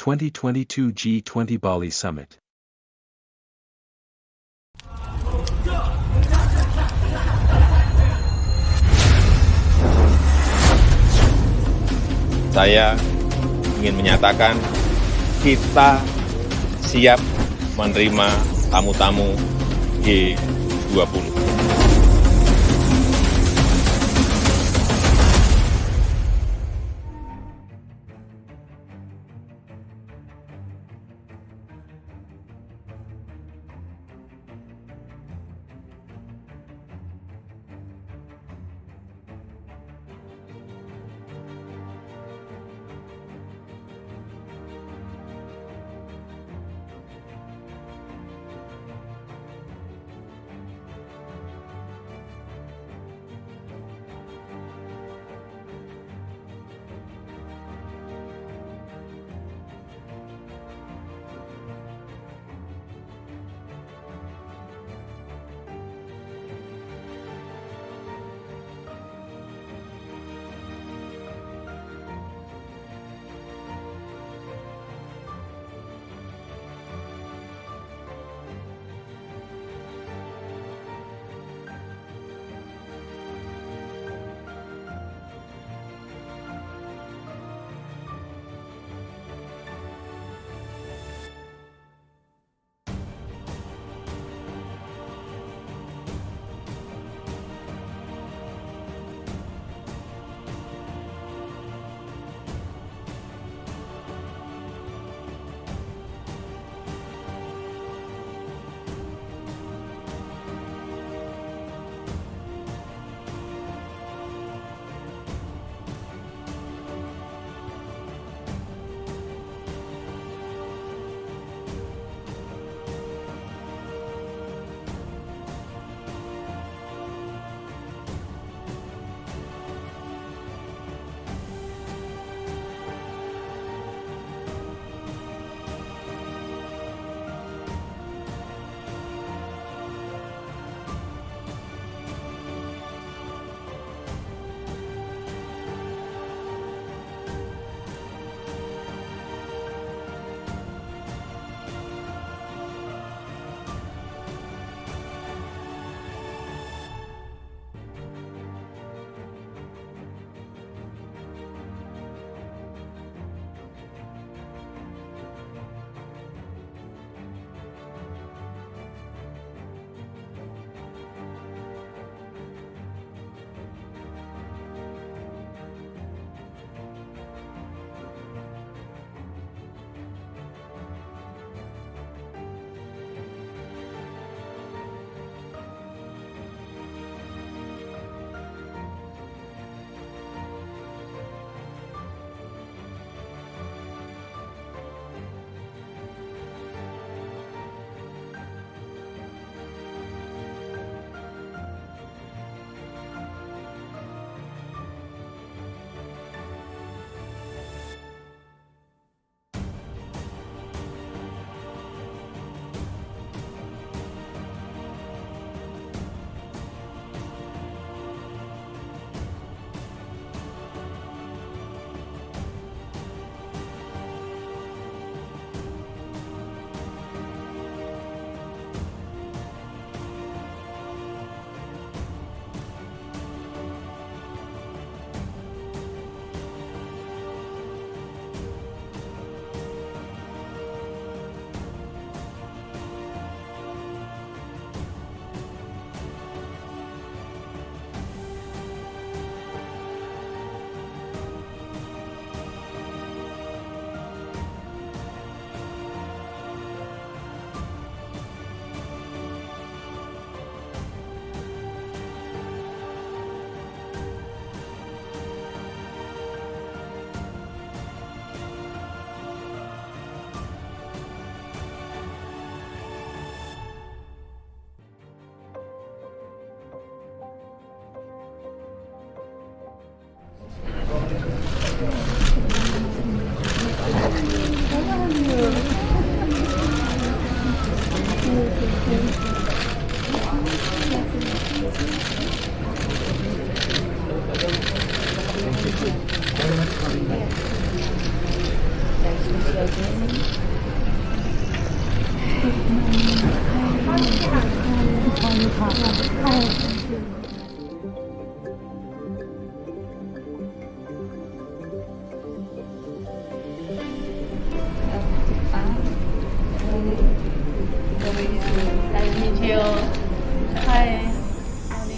2022 G20 Bali Summit. Saya ingin menyatakan kita siap menerima tamu-tamu G20.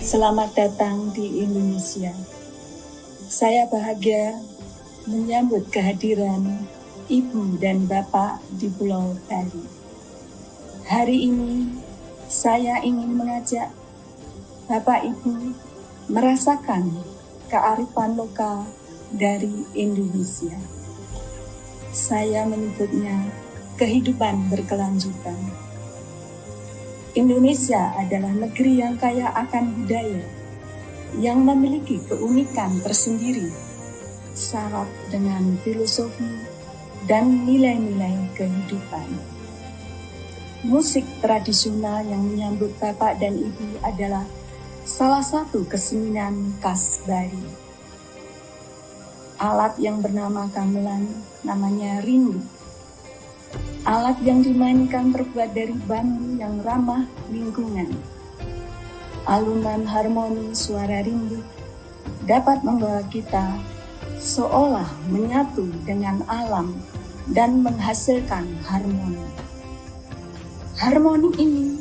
Selamat datang di Indonesia. Saya bahagia menyambut kehadiran Ibu dan Bapak di Pulau Bali. Hari ini saya ingin mengajak Bapak Ibu merasakan kearifan lokal dari Indonesia. Saya menyebutnya kehidupan berkelanjutan. Indonesia adalah negeri yang kaya akan budaya, yang memiliki keunikan tersendiri, syarat dengan filosofi dan nilai-nilai kehidupan. Musik tradisional yang menyambut Bapak dan Ibu adalah salah satu kesenian khas Bali. Alat yang bernama gamelan namanya rindu. Alat yang dimainkan terbuat dari bambu yang ramah lingkungan. Alunan harmoni suara rindu dapat membawa kita seolah menyatu dengan alam dan menghasilkan harmoni. Harmoni ini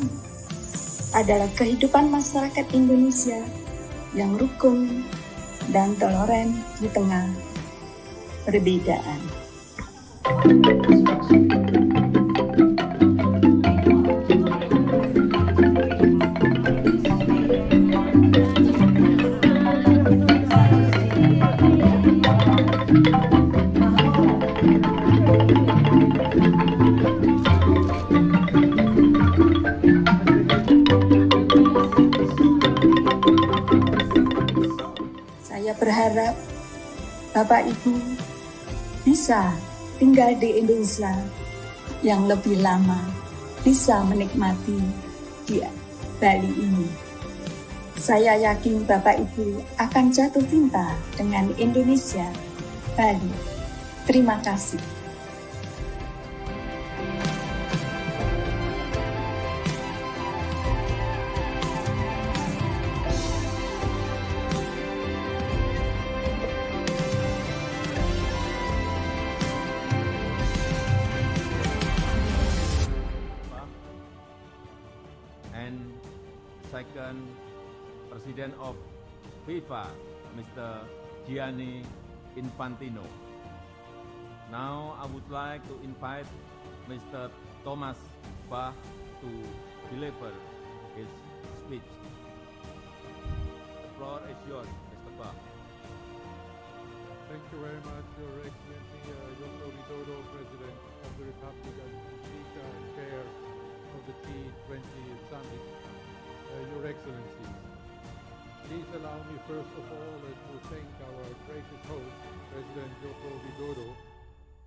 adalah kehidupan masyarakat Indonesia yang rukun dan toleran di tengah perbedaan. Saya berharap Bapak Ibu bisa tinggal di Indonesia yang lebih lama, bisa menikmati di Bali ini. Saya yakin Bapak Ibu akan jatuh cinta dengan Indonesia, Bali. Terima kasih. And second, President of FIFA, Mr. Gianni Infantino. Now I would like to invite Mr. Thomas Bach to deliver his speech. The floor is yours, Mr. Bach. Thank you very much, Your Excellency, Jokowi, President of the Republic and Speaker and Chair of the G20 Summit. Your Excellencies, please allow me first of all to thank our gracious host, President Jokowi,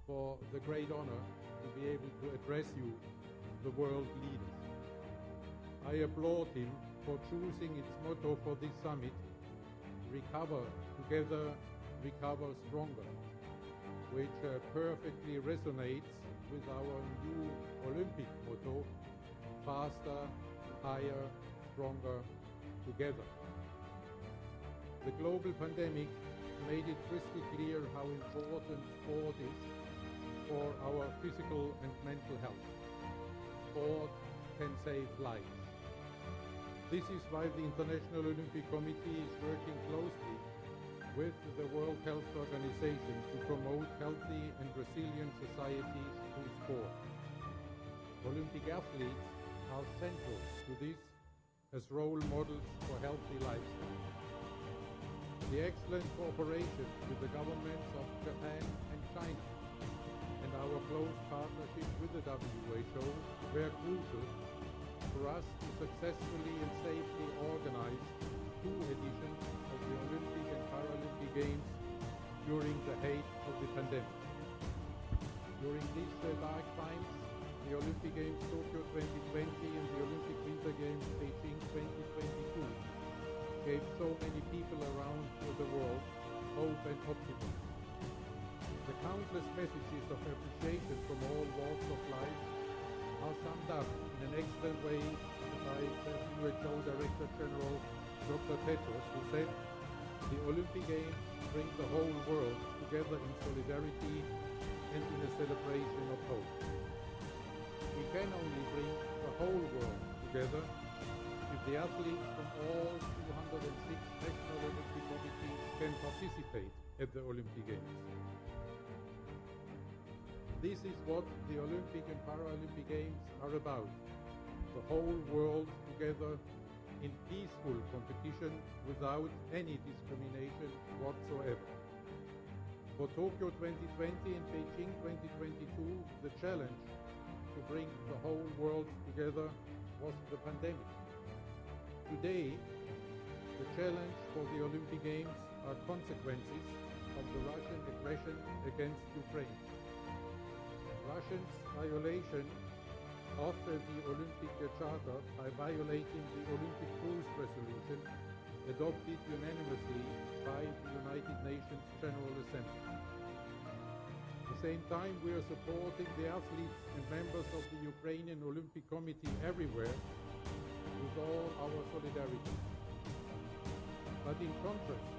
for the great honor to be able to address you, the world leaders. I applaud him for choosing its motto for this summit, Recover Together, Recover Stronger, which perfectly resonates with our new Olympic motto, Faster, Higher, Stronger, Together. The global pandemic made it crystal clear how important sport is for our physical and mental health. Sport can save lives. This is why the International Olympic Committee is working closely with the World Health Organization to promote healthy and resilient societies through sport. Olympic athletes are central to this as role models for healthy lifestyle. The excellent cooperation with the governments of Japan and China and our close partnership with the WHO were crucial for us to successfully and safely organize 2 editions of the Olympic and Paralympic Games during the height of the pandemic. During these dark times, the Olympic Games Tokyo 2020 and the Olympic Winter Games Beijing 2022 gave so many people around the world hope and optimism. The countless messages of appreciation from all walks of life are summed up in an excellent way by the WHO Director General Dr. Tedros, who said, "The Olympic Games bring the whole world together in solidarity and in a celebration of hope." We can only bring the whole world together if the athletes from all 206 national Olympic committees can participate at the Olympic Games. This is what the Olympic and Paralympic Games are about. The whole world together in peaceful competition without any discrimination whatsoever. For Tokyo 2020 and Beijing 2022, the challenge to bring the whole world together was the pandemic. Today, the challenge for the Olympic Games are consequences of the Russian aggression against Ukraine. Russia's violation after the Olympic Charter by violating the Olympic Rules Resolution adopted unanimously by the United Nations General Assembly. At the same time, we are supporting the athletes and members of the Ukrainian Olympic Committee everywhere with all our solidarity. But in contrast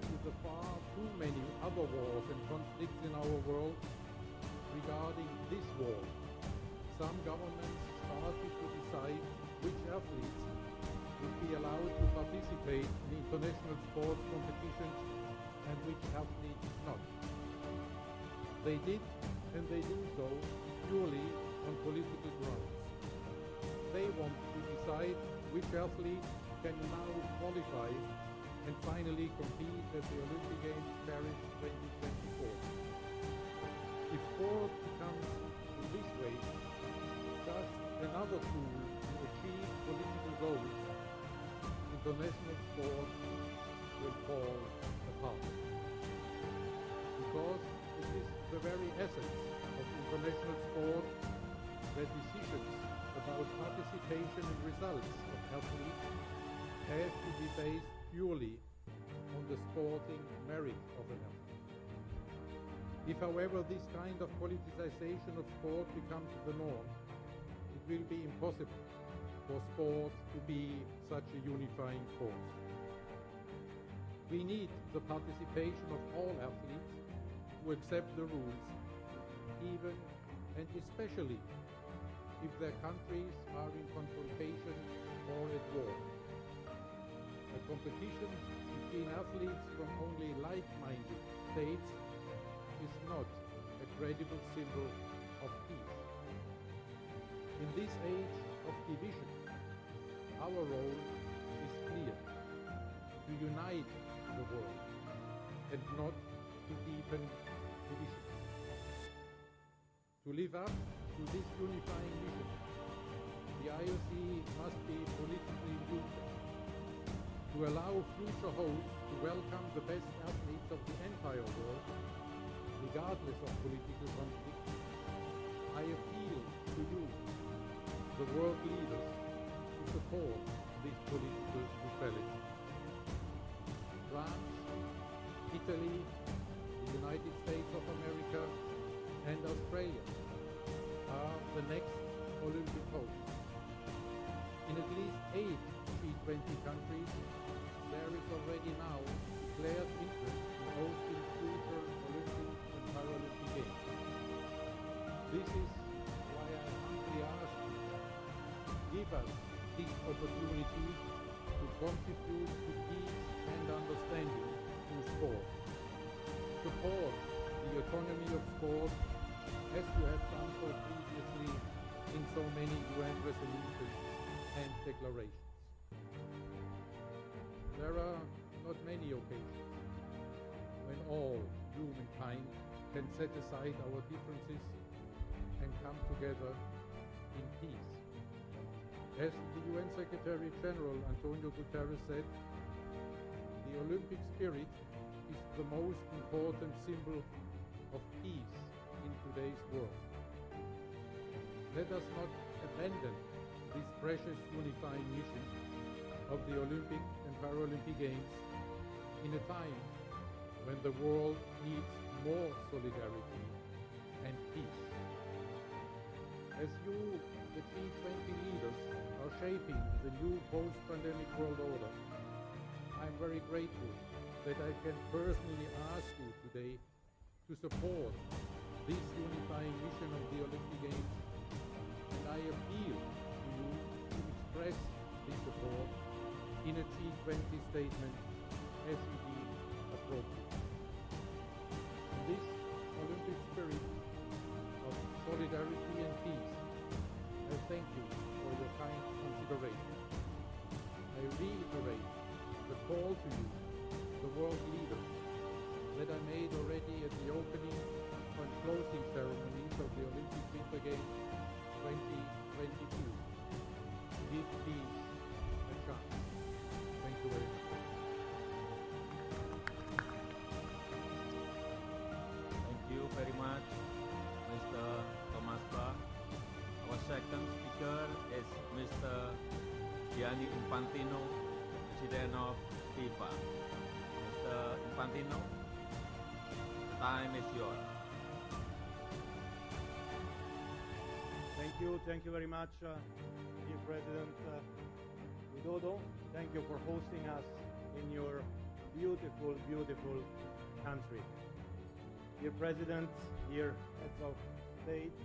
to the far too many other wars and conflicts in our world, regarding this war, some governments started to decide which athletes would be allowed to participate in international sports competitions and which athletes not. They did, and they do so, purely on political grounds. They want to decide which athletes can now qualify and finally compete at the Olympic Games Paris 2024. If sport becomes, in this way, just another tool to achieve political goals, international sport will fall apart. Because it is the very essence of international sport that decisions about participation and results of athletes have to be based purely on the sporting merit of an athlete. If, however, this kind of politicization of sport becomes the norm, it will be impossible for sport to be such a unifying force. We need the participation of all athletes who accept the rules, even and especially if their countries are in confrontation or at war. A competition between athletes from only like-minded states is not a credible symbol of peace. In this age of division, our role is clear: to unite the world and not to deepen divisions. To live up to this unifying mission, the IOC must be politically neutral. To allow future hosts to welcome the best athletes of the entire world, regardless of political conflict, I appeal to you, the world leaders, to support this political neutrality. France, Italy, the United States of America, and Australia are the next Olympic hosts. In at least 8 G20 countries, there is already now declared interest in hosting future Olympic and Paralympic Games. This is why I humbly ask you, give us this opportunity to contribute to peace and understanding through sport. Support the autonomy of sport as you have done so previously in so many UN resolutions and declarations. There are not many occasions when all humankind can set aside our differences and come together in peace. As the UN Secretary General Antonio Guterres said, the Olympic spirit is the most important symbol of peace in today's world. Let us not abandon this precious unifying mission of the Olympic and Paralympic Games in a time when the world needs more solidarity and peace. As you, the G20 leaders, are shaping the new post-pandemic world order, I'm very grateful that I can personally ask you today to support this unifying mission of the Olympic Games, and I appeal to you to express this support in a G20 statement as you deem appropriate. In this Olympic spirit of solidarity and peace, I thank you for your kind consideration. I reiterate the call to you, the world leaders, that I made already at the opening and closing ceremonies of the Olympic Winter Games 2022. Give peace a chance. Thank you very much. Thank you very much, Mr. Thomas Bach. Our second speaker is Mr. Gianni Infantino, President of FIFA. Mr. Infantino, the time is yours. Thank you very much, dear President Widodo. Thank you for hosting us in your beautiful, beautiful country. Dear President, dear heads of states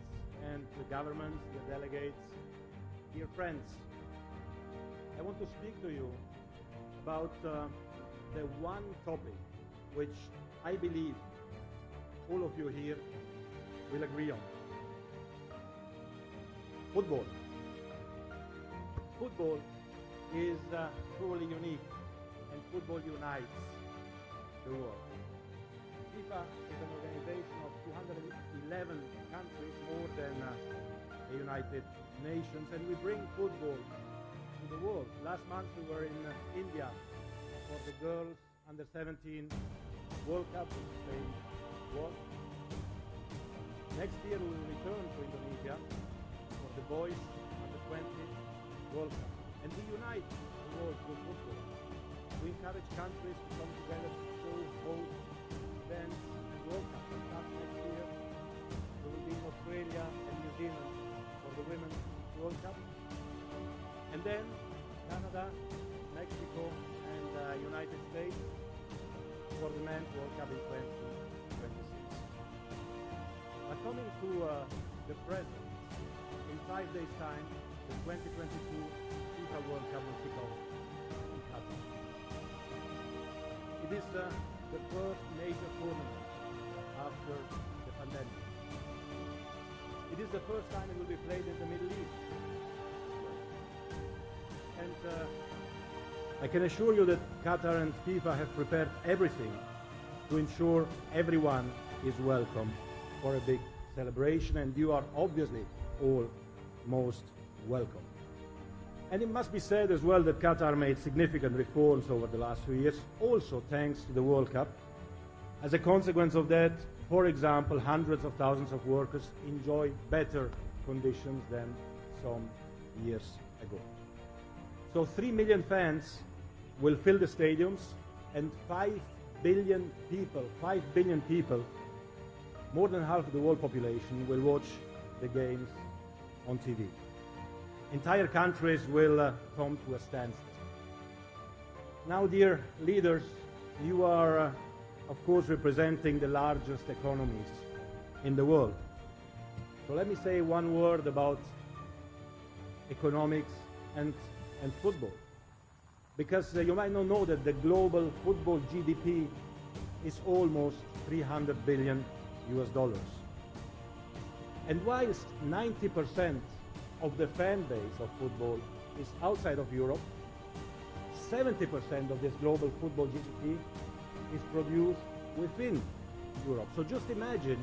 and the governments, dear delegates, dear friends, I want to speak to you about the one topic which I believe all of you here will agree on. Football. Football is truly unique, and football unites the world. FIFA is an organization of 211 countries, more than the United Nations, and we bring football to the world. Last month we were in India for the girls under 17 World Cup, which Spain won. Next year we will return to Indonesia for the boys under 20 World Cup. And we unite the world through football. We encourage countries to come together to show, host events and World Cup. And starts next year, we will be in Australia and New Zealand for the Women's World Cup. And then Canada, Mexico and United States for the Men's World Cup in 2026. But coming to the present, in 5 days' time, the 2022 FIFA World Cup will kick off in Qatar. It is the first major tournament after the pandemic. It is the first time it will be played in the Middle East. And I can assure you that Qatar and FIFA have prepared everything to ensure everyone is welcome for a big celebration, and you are obviously all most welcome. And it must be said as well that Qatar made significant reforms over the last few years, also thanks to the World Cup. As a consequence of that, for example, hundreds of thousands of workers enjoy better conditions than some years ago. So 3 million fans will fill the stadiums, and 5 billion people, more than half of the world population, will watch the games on TV. Entire countries will come to a standstill. Now, dear leaders, you are, of course, representing the largest economies in the world. So let me say one word about economics and football. Because you might not know that the global football GDP is almost $300 billion. And whilst 90% of the fan base of football is outside of Europe, 70% of this global football GDP is produced within Europe. So just imagine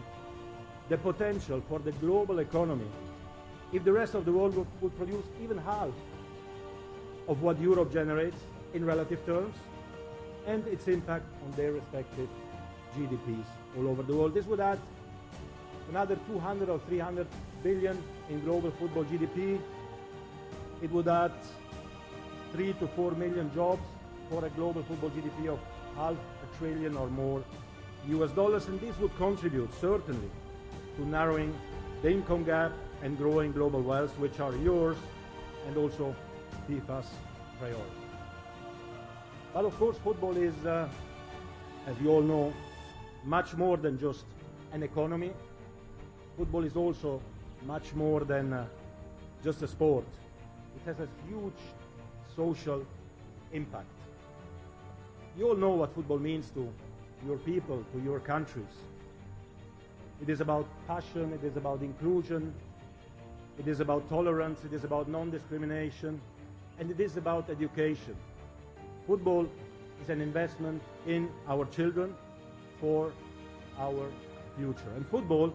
the potential for the global economy if the rest of the world would produce even half of what Europe generates in relative terms, and its impact on their respective GDPs all over the world. This would add another 200 or 300 billion in global football GDP. It would add 3 to 4 million jobs for a global football GDP of $500 billion or more US dollars, and this would contribute certainly to narrowing the income gap and growing global wealth, which are yours and also FIFA's priority. But of course, football is, as you all know, much more than just an economy. Football is also much more than just a sport. It has a huge social impact. You all know what football means to your people, to your countries. It is about passion, it is about inclusion, it is about tolerance, it is about non-discrimination, and it is about education. Football is an investment in our children for our future. And football,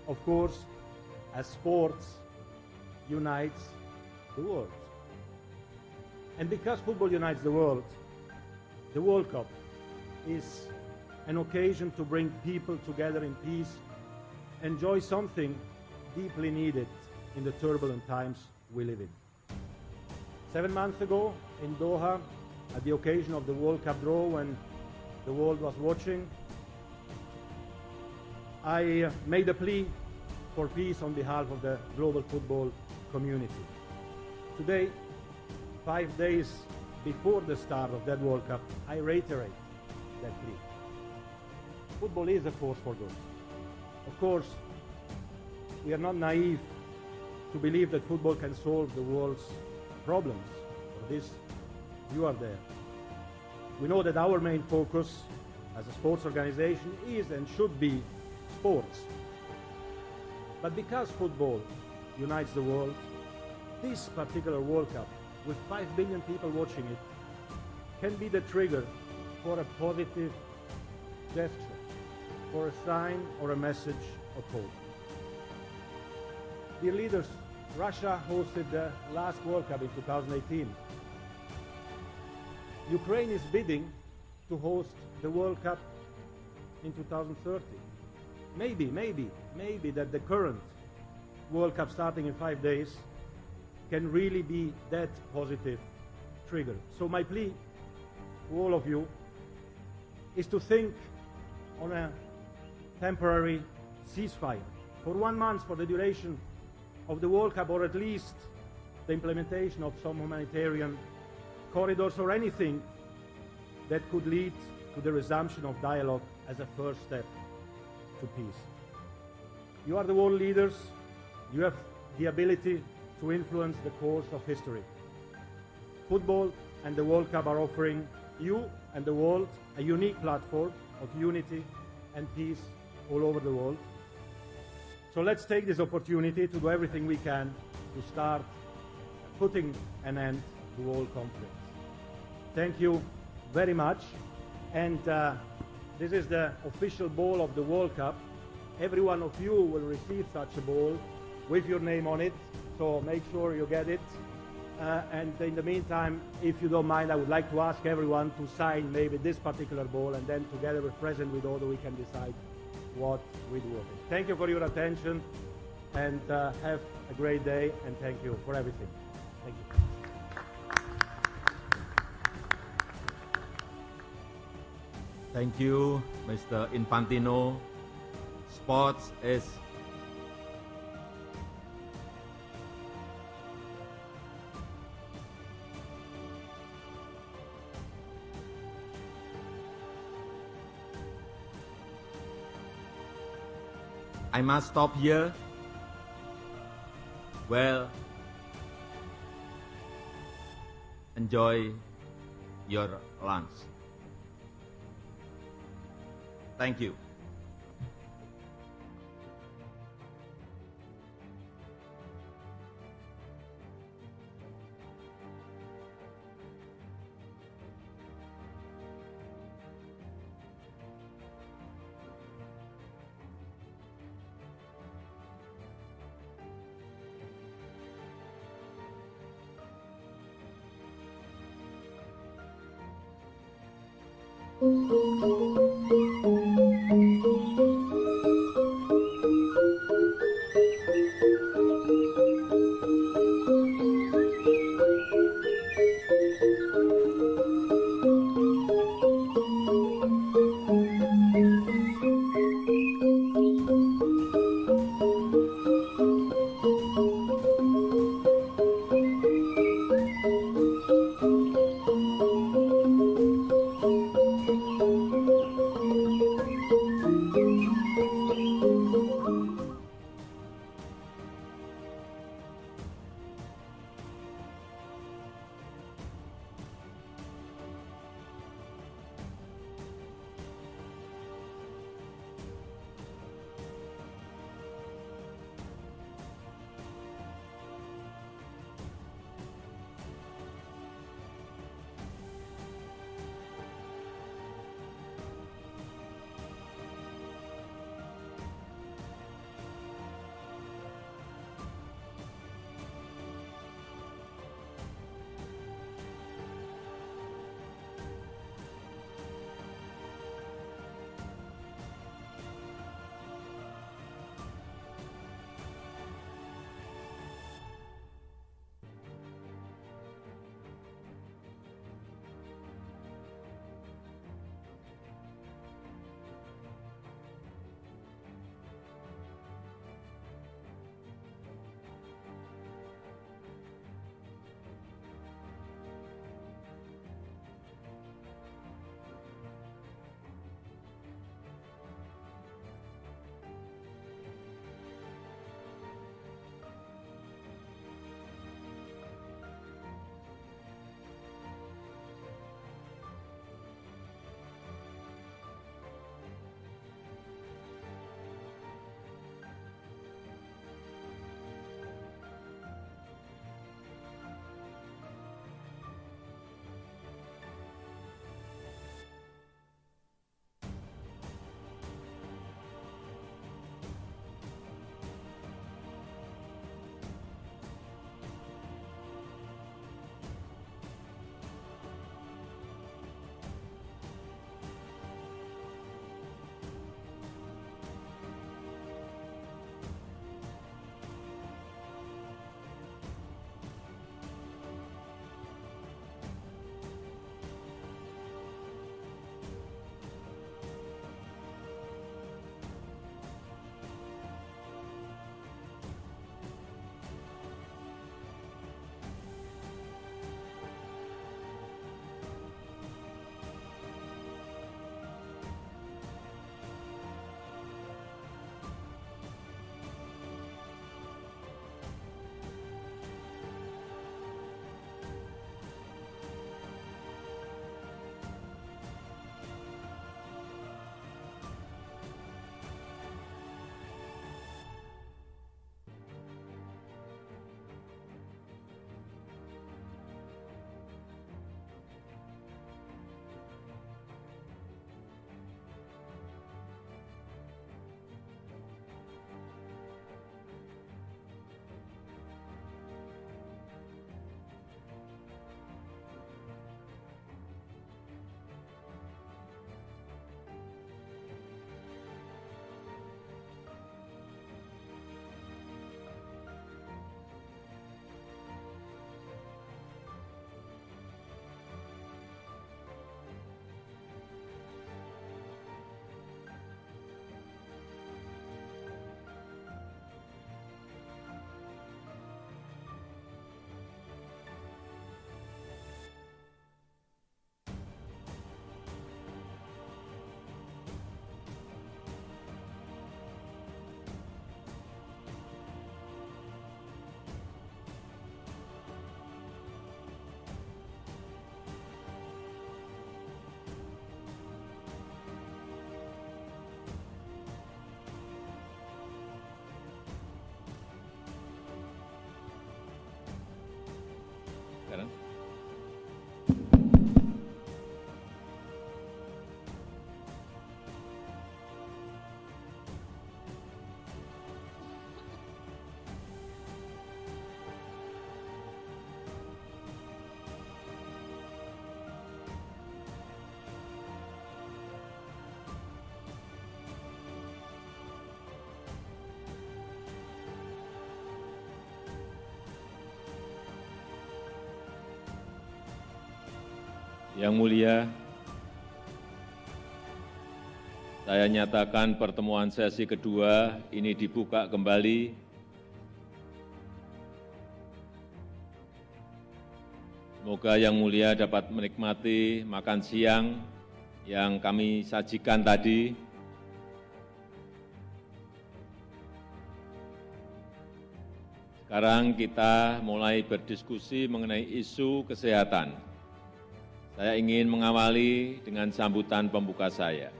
of course, as sports, unites the world. And because football unites the World Cup is an occasion to bring people together in peace, enjoy something deeply needed in the turbulent times we live in. 7 months ago in Doha, at the occasion of the World Cup draw, when the world was watching, I made a plea for peace on behalf of the global football community. Today, 5 days before the start of that World Cup, I reiterate that plea. Football is a force for good. Of course, we are not naive to believe that football can solve the world's problems. For this, you are there. We know that our main focus as a sports organization is and should be sports. But because football unites the world, this particular World Cup, with 5 billion people watching it, can be the trigger for a positive gesture, for a sign or a message of hope. Dear leaders, Russia hosted the last World Cup in 2018. Ukraine is bidding to host the World Cup in 2030. Maybe that the current World Cup starting in 5 days can really be that positive trigger. So my plea to all of you is to think on a temporary ceasefire for 1 month for the duration of the World Cup, or at least the implementation of some humanitarian corridors or anything that could lead to the resumption of dialogue as a first step to peace. You are the world leaders. You have the ability to influence the course of history. Football and the World Cup are offering you and the world a unique platform of unity and peace all over the world. So let's take this opportunity to do everything we can to start putting an end to all conflicts. Thank you very much. And this is the official ball of the World Cup. Every one of you will receive such a ball with your name on it, so make sure you get it. And in the meantime, if you don't mind, I would like to ask everyone to sign maybe this particular ball, and then together with President Widodo we can decide what we do with it. Thank you for your attention, and have a great day, and thank you for everything. Thank you. Thank you, Mr. Infantino. Sports is I must stop here. Well, enjoy your lunch. Thank you. Yang mulia, saya nyatakan pertemuan sesi kedua ini dibuka kembali. Semoga Yang Mulia dapat menikmati makan siang yang kami sajikan tadi. Sekarang kita mulai berdiskusi mengenai isu kesehatan. Saya ingin mengawali dengan sambutan pembuka saya.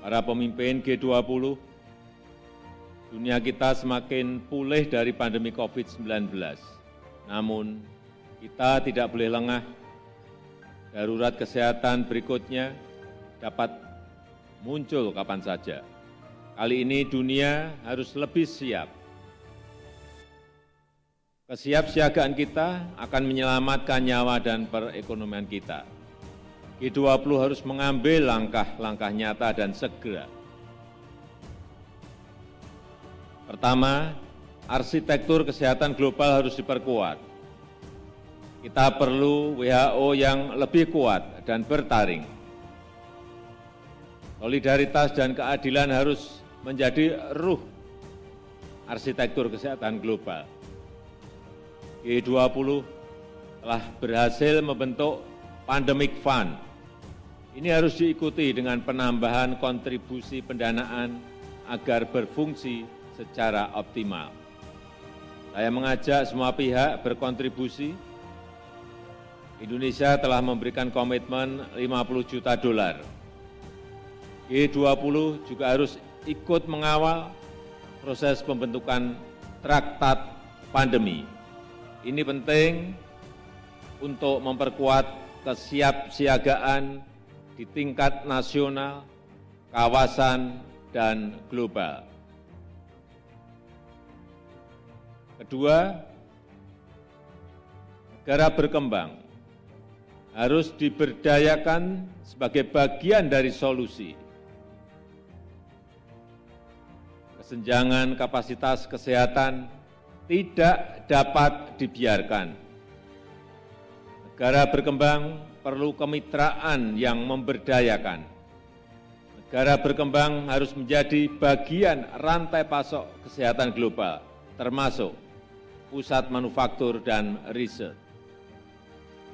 Para pemimpin G20, dunia kita semakin pulih dari pandemi COVID-19. Namun, kita tidak boleh lengah. Darurat kesehatan berikutnya dapat muncul kapan saja. Kali ini dunia harus lebih siap. Kesiapsiagaan kita akan menyelamatkan nyawa dan perekonomian kita. G20 harus mengambil langkah-langkah nyata dan segera. Pertama, arsitektur kesehatan global harus diperkuat. Kita perlu WHO yang lebih kuat dan bertaring. Solidaritas dan keadilan harus menjadi ruh arsitektur kesehatan global. G20 telah berhasil membentuk Pandemic Fund. Ini harus diikuti dengan penambahan kontribusi pendanaan agar berfungsi secara optimal. Saya mengajak semua pihak berkontribusi. Indonesia telah memberikan komitmen 50 juta dolar. G20 juga harus ikut mengawal proses pembentukan traktat pandemi. Ini penting untuk memperkuat kesiapsiagaan di tingkat nasional, kawasan, dan global. Kedua, negara berkembang harus diberdayakan sebagai bagian dari solusi. Kesenjangan kapasitas kesehatan tidak dapat dibiarkan. Negara berkembang perlu kemitraan yang memberdayakan. Negara berkembang harus menjadi bagian rantai pasok kesehatan global, termasuk pusat manufaktur dan riset.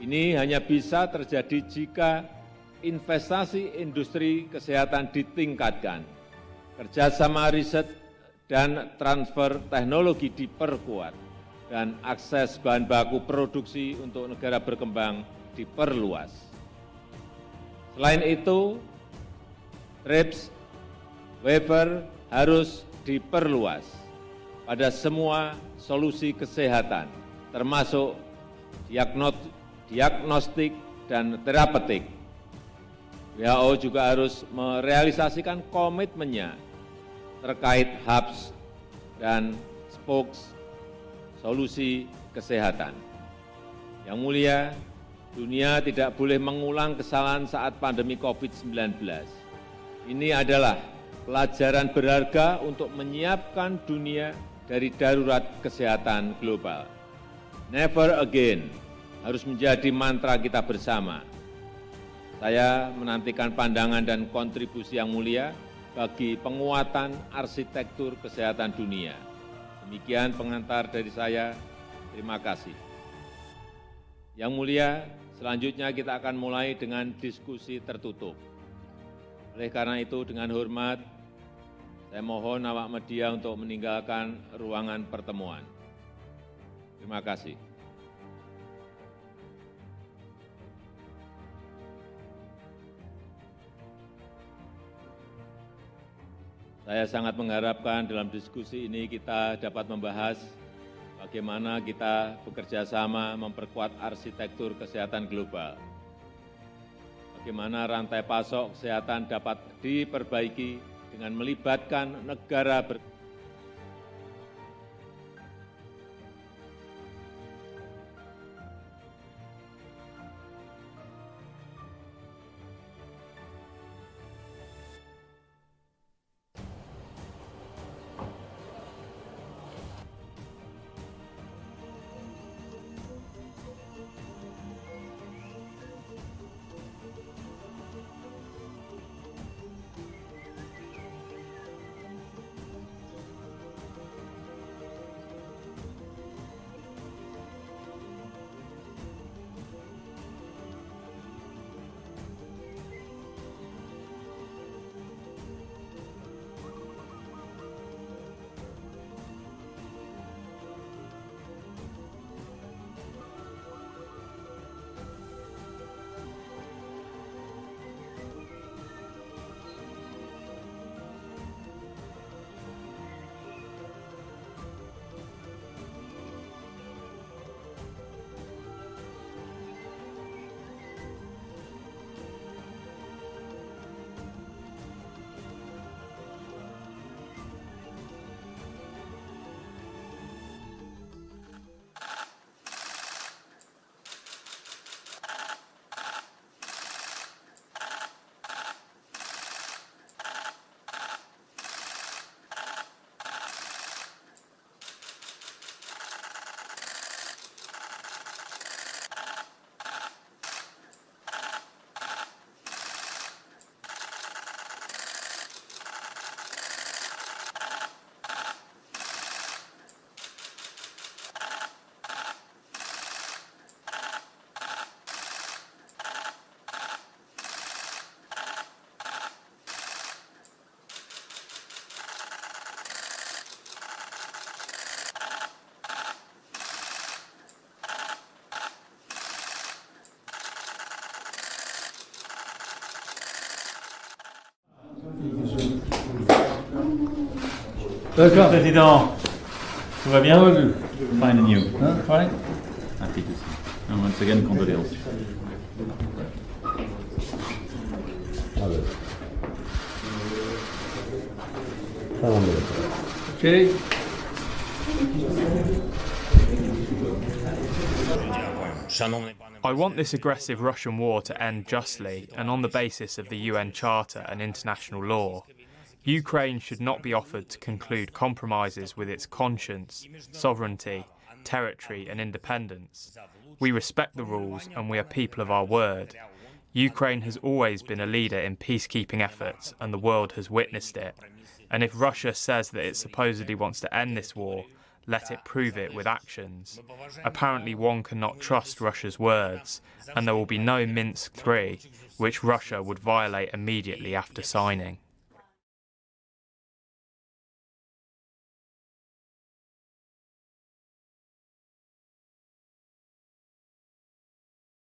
Ini hanya bisa terjadi jika investasi industri kesehatan ditingkatkan, kerjasama riset dan transfer teknologi diperkuat, dan akses bahan baku produksi untuk negara berkembang diperluas. Selain itu, TRIPS waiver harus diperluas pada semua solusi kesehatan, termasuk diagnostik dan terapeutik. WHO juga harus merealisasikan komitmennya terkait hubs dan spokes solusi kesehatan. Yang mulia, dunia tidak boleh mengulang kesalahan saat pandemi COVID-19. Ini adalah pelajaran berharga untuk menyiapkan dunia dari darurat kesehatan global. Never again harus menjadi mantra kita bersama. Saya menantikan pandangan dan kontribusi yang mulia bagi penguatan arsitektur kesehatan dunia. Demikian pengantar dari saya. Terima kasih. Yang mulia, selanjutnya kita akan mulai dengan diskusi tertutup. Oleh karena itu, dengan hormat, saya mohon awak media untuk meninggalkan ruangan pertemuan. Terima kasih. Saya sangat mengharapkan dalam diskusi ini kita dapat membahas bagaimana kita bekerja sama memperkuat arsitektur kesehatan global. Bagaimana rantai pasok kesehatan dapat diperbaiki dengan melibatkan negara Welcome. Président, tout va bien? Fine and you? Fine? Happy to see you. And once again, condolences. Okay. I want this aggressive Russian war to end justly and on the basis of the UN Charter and international law. Ukraine should not be offered to conclude compromises with its conscience, sovereignty, territory and independence. We respect the rules and we are people of our word. Ukraine has always been a leader in peacekeeping efforts and the world has witnessed it. And if Russia says that it supposedly wants to end this war, let it prove it with actions. Apparently one cannot trust Russia's words, and there will be no Minsk III, which Russia would violate immediately after signing.